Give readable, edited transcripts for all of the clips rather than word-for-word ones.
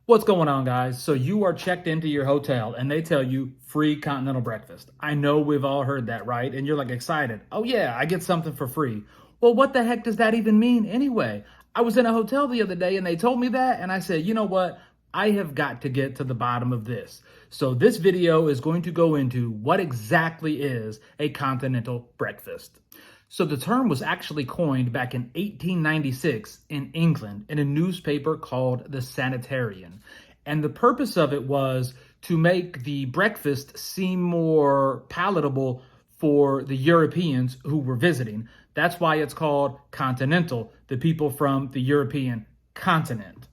What's going on, guys? So you are checked into your hotel and they tell you free continental breakfast. I know we've all heard that, right? And you're like excited. Oh yeah, I get something for free. Well, what the heck does that even mean anyway? I was in a hotel the other day and they told me that and I said, you know what? I have got to get to the bottom of this. So this video is going to go into what exactly is a continental breakfast. So the term was actually coined back in 1896 in England in a newspaper called the Sanitarian. And the purpose of it was to make the breakfast seem more palatable for the Europeans who were visiting. That's why it's called continental, the people from the European continent.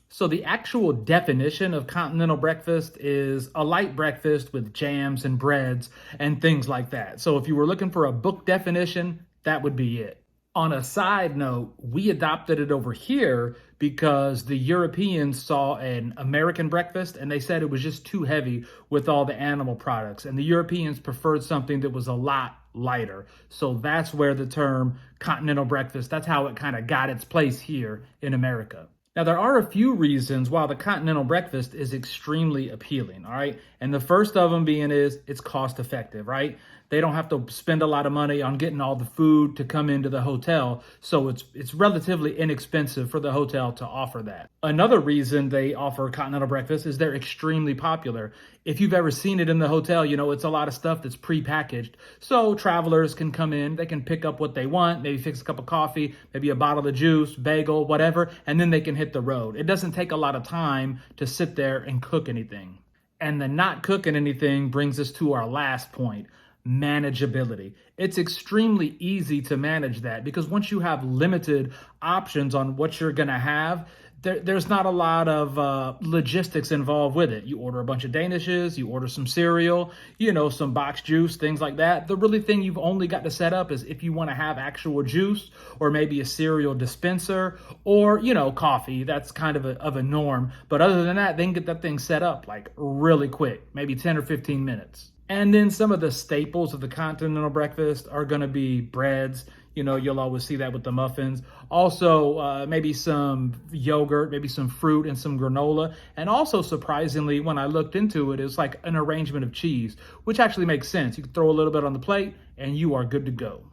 So the actual definition of continental breakfast is a light breakfast with jams and breads and things like that. So if you were looking for a book definition, that would be it. On a side note, we adopted it over here because the Europeans saw an American breakfast and they said it was just too heavy with all the animal products. And the Europeans preferred something that was a lot lighter. So that's where the term continental breakfast, that's how it kind of got its place here in America. Now, there are a few reasons why the continental breakfast is extremely appealing, all right? And the first of them being is it's cost effective, right? They don't have to spend a lot of money on getting all the food to come into the hotel, so it's relatively inexpensive for the hotel to offer that. Another reason they offer continental breakfast is they're extremely popular. If you've ever seen it in the hotel, you know, it's a lot of stuff that's prepackaged. So travelers can come in, they can pick up what they want, maybe fix a cup of coffee, maybe a bottle of juice, bagel, whatever, and then they can hit the road. It doesn't take a lot of time to sit there and cook anything. And the not cooking anything brings us to our last point, manageability. It's extremely easy to manage that because once you have limited options on what you're going to have, there's not a lot of logistics involved with it. You order a bunch of Danishes, you order some cereal, you know, some boxed juice, things like that. The really thing you've only got to set up is if you want to have actual juice or maybe a cereal dispenser or, you know, coffee. That's kind of a norm. But other than that, they can get that thing set up like really quick, maybe 10 or 15 minutes. And then some of the staples of the continental breakfast are going to be breads. You know, you'll always see that with the muffins. Also, maybe some yogurt, maybe some fruit and some granola. And also, surprisingly, when I looked into it, it's like an arrangement of cheese, which actually makes sense. You can throw a little bit on the plate and you are good to go.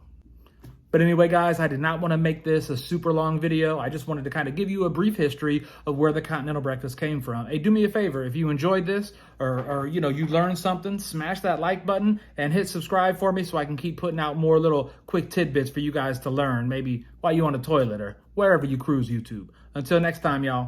But anyway, guys, I did not want to make this a super long video. I just wanted to kind of give you a brief history of where the continental breakfast came from. Hey, do me a favor. If you enjoyed this or you know, you learned something, smash that like button and hit subscribe for me so I can keep putting out more little quick tidbits for you guys to learn, maybe while you're on the toilet or wherever you cruise YouTube. Until next time, y'all.